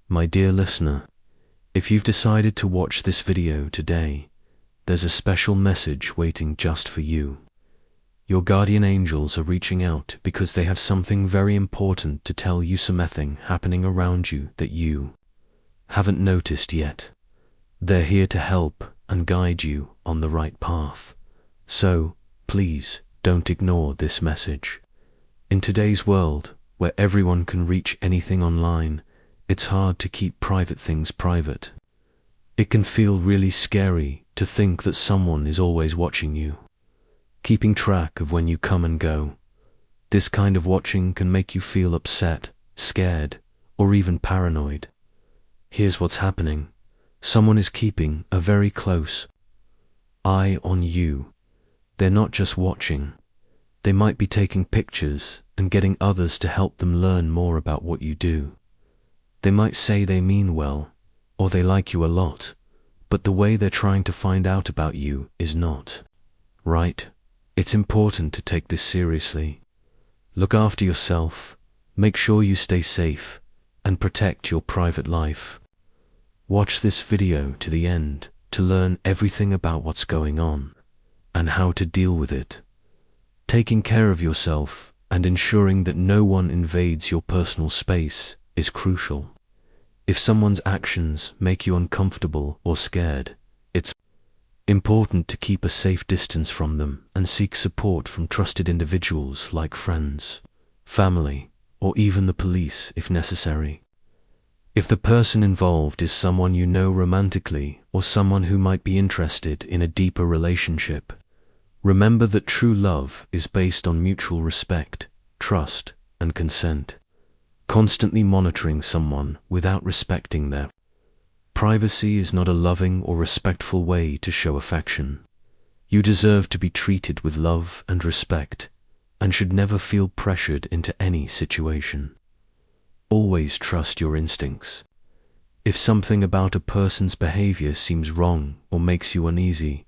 My dear listener, if you've decided to watch this video today, there's a special message waiting just for you. Your guardian angels are reaching out because they have something very important to tell you, something happening around you that you haven't noticed yet. They're here to help and guide you on the right path. So, please, don't ignore this message. In today's world, where everyone can reach anything online, it's hard to keep private things private. It can feel really scary to think that someone is always watching you, keeping track of when you come and go. This kind of watching can make you feel upset, scared, or even paranoid. Here's what's happening. Someone is keeping a very close eye on you. They're not just watching. They might be taking pictures and getting others to help them learn more about what you do. They might say they mean well, or they like you a lot, but the way they're trying to find out about you is not right. It's important to take this seriously. Look after yourself, make sure you stay safe, and protect your private life. Watch this video to the end to learn everything about what's going on and how to deal with it. Taking care of yourself and ensuring that no one invades your personal space is crucial. If someone's actions make you uncomfortable or scared, it's important to keep a safe distance from them and seek support from trusted individuals like friends, family, or even the police if necessary. If the person involved is someone you know romantically or someone who might be interested in a deeper relationship, remember that true love is based on mutual respect, trust, and consent. Constantly monitoring someone without respecting their privacy is not a loving or respectful way to show affection. You deserve to be treated with love and respect, and should never feel pressured into any situation. Always trust your instincts. If something about a person's behavior seems wrong or makes you uneasy,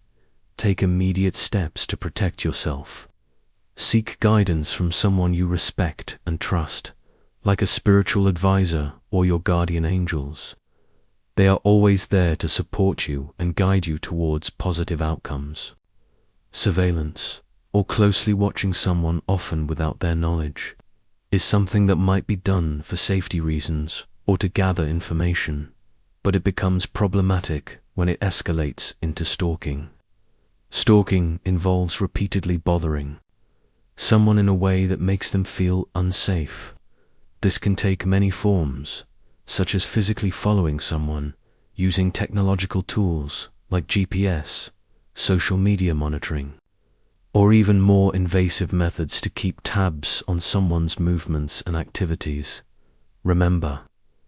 take immediate steps to protect yourself. Seek guidance from someone you respect and trust, like a spiritual advisor or your guardian angels. They are always there to support you and guide you towards positive outcomes. Surveillance, or closely watching someone often without their knowledge, is something that might be done for safety reasons or to gather information, but it becomes problematic when it escalates into stalking. Stalking involves repeatedly bothering someone in a way that makes them feel unsafe. This can take many forms, such as physically following someone, using technological tools like GPS, social media monitoring, or even more invasive methods to keep tabs on someone's movements and activities. Remember,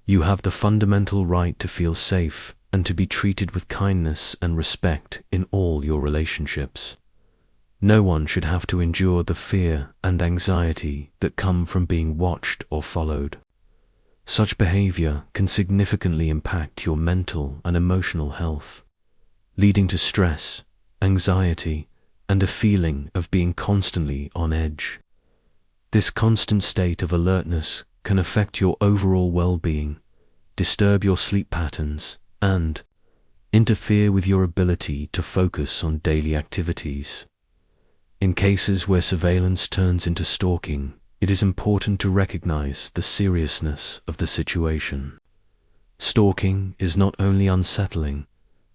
you have the fundamental right to feel safe and to be treated with kindness and respect in all your relationships. No one should have to endure the fear and anxiety that come from being watched or followed. Such behavior can significantly impact your mental and emotional health, leading to stress, anxiety, and a feeling of being constantly on edge. This constant state of alertness can affect your overall well-being, disturb your sleep patterns, and interfere with your ability to focus on daily activities. In cases where surveillance turns into stalking, it is important to recognize the seriousness of the situation. Stalking is not only unsettling,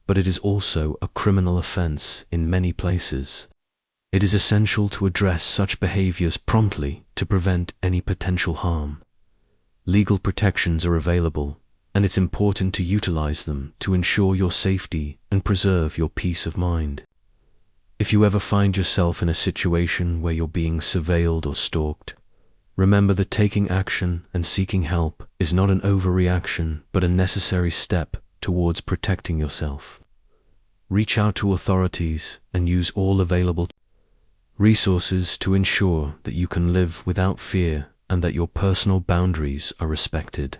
but it is also a criminal offense in many places. It is essential to address such behaviors promptly to prevent any potential harm. Legal protections are available, and it's important to utilize them to ensure your safety and preserve your peace of mind. If you ever find yourself in a situation where you're being surveilled or stalked, remember that taking action and seeking help is not an overreaction but a necessary step towards protecting yourself. Reach out to authorities and use all available resources to ensure that you can live without fear and that your personal boundaries are respected.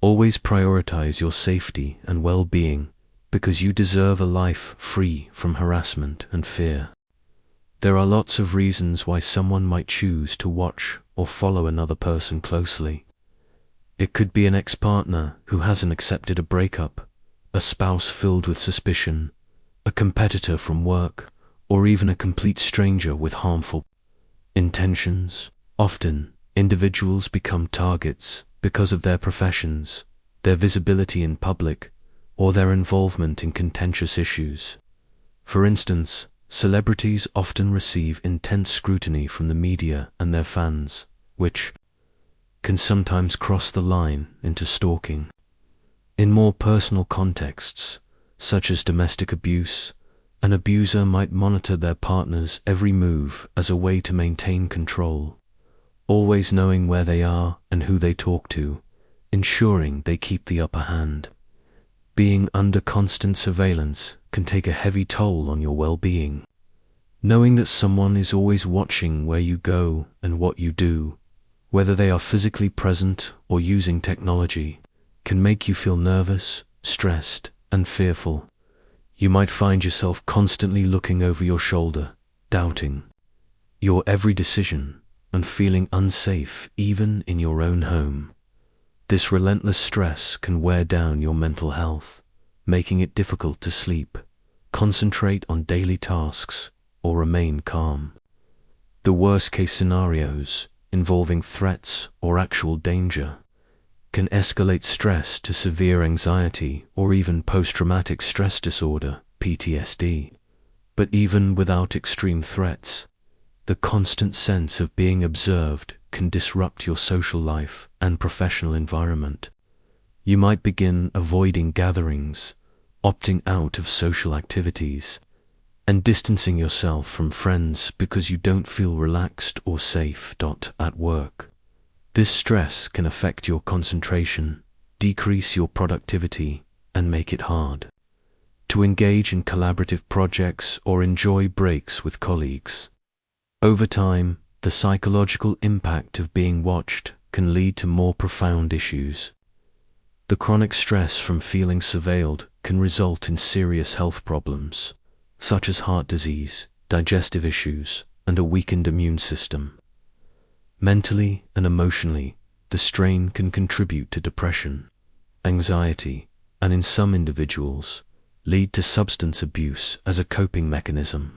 Always prioritize your safety and well-being, because you deserve a life free from harassment and fear. There are lots of reasons why someone might choose to watch or follow another person closely. It could be an ex-partner who hasn't accepted a breakup, a spouse filled with suspicion, a competitor from work, or even a complete stranger with harmful intentions. Often, individuals become targets because of their professions, their visibility in public, or their involvement in contentious issues. For instance, celebrities often receive intense scrutiny from the media and their fans, which can sometimes cross the line into stalking. In more personal contexts, such as domestic abuse, an abuser might monitor their partner's every move as a way to maintain control, always knowing where they are and who they talk to, ensuring they keep the upper hand. Being under constant surveillance can take a heavy toll on your well-being. Knowing that someone is always watching where you go and what you do, whether they are physically present or using technology, can make you feel nervous, stressed, and fearful. You might find yourself constantly looking over your shoulder, doubting your every decision, and feeling unsafe even in your own home. This relentless stress can wear down your mental health, making it difficult to sleep, concentrate on daily tasks, or remain calm. The worst-case scenarios, involving threats or actual danger, can escalate stress to severe anxiety or even post-traumatic stress disorder, PTSD. But even without extreme threats, the constant sense of being observed can disrupt your social life and professional environment. You might begin avoiding gatherings, opting out of social activities, and distancing yourself from friends because you don't feel relaxed or safe at work. This stress can affect your concentration, decrease your productivity, and make it hard to engage in collaborative projects or enjoy breaks with colleagues. Over time, the psychological impact of being watched can lead to more profound issues. The chronic stress from feeling surveilled can result in serious health problems, such as heart disease, digestive issues, and a weakened immune system. Mentally and emotionally, the strain can contribute to depression, anxiety, and in some individuals, lead to substance abuse as a coping mechanism.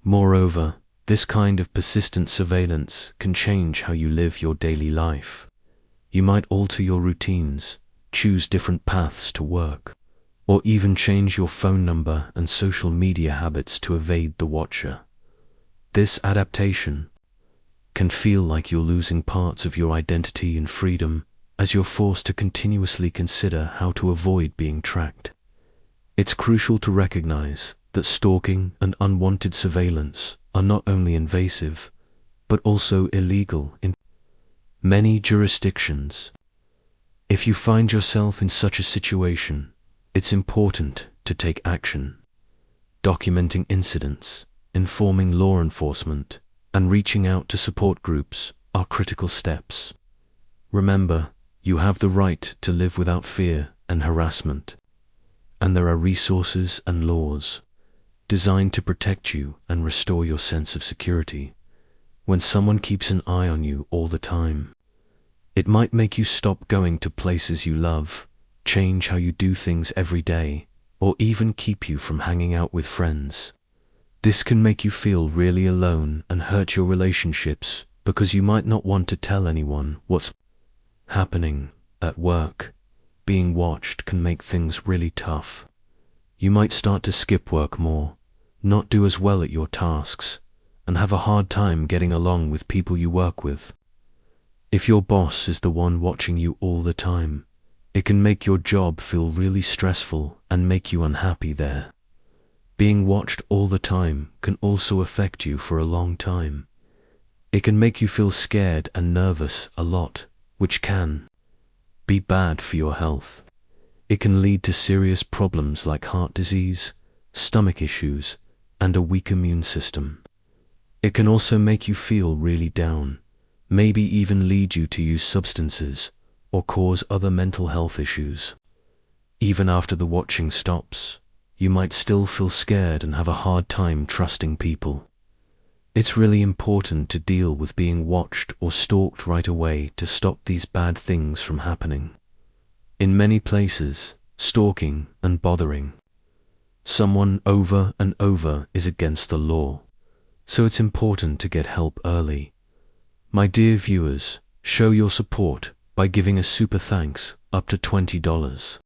Moreover, this kind of persistent surveillance can change how you live your daily life. You might alter your routines, choose different paths to work, or even change your phone number and social media habits to evade the watcher. This adaptation can feel like you're losing parts of your identity and freedom as you're forced to continuously consider how to avoid being tracked. It's crucial to recognize that stalking and unwanted surveillance are not only invasive, but also illegal in many jurisdictions. If you find yourself in such a situation, it's important to take action. Documenting incidents, informing law enforcement, and reaching out to support groups are critical steps. Remember, you have the right to live without fear and harassment, and there are resources and laws designed to protect you and restore your sense of security. When someone keeps an eye on you all the time, it might make you stop going to places you love, change how you do things every day, or even keep you from hanging out with friends. This can make you feel really alone and hurt your relationships because you might not want to tell anyone what's happening at work. Being watched can make things really tough. You might start to skip work more, not do as well at your tasks, and have a hard time getting along with people you work with. If your boss is the one watching you all the time, it can make your job feel really stressful and make you unhappy there. Being watched all the time can also affect you for a long time. It can make you feel scared and nervous a lot, which can be bad for your health. It can lead to serious problems like heart disease, stomach issues, and a weak immune system. It can also make you feel really down, maybe even lead you to use substances or cause other mental health issues. Even after the watching stops, you might still feel scared and have a hard time trusting people. It's really important to deal with being watched or stalked right away to stop these bad things from happening. In many places, stalking and bothering someone over and over is against the law, so it's important to get help early. My dear viewers, show your support by giving a super thanks up to $20.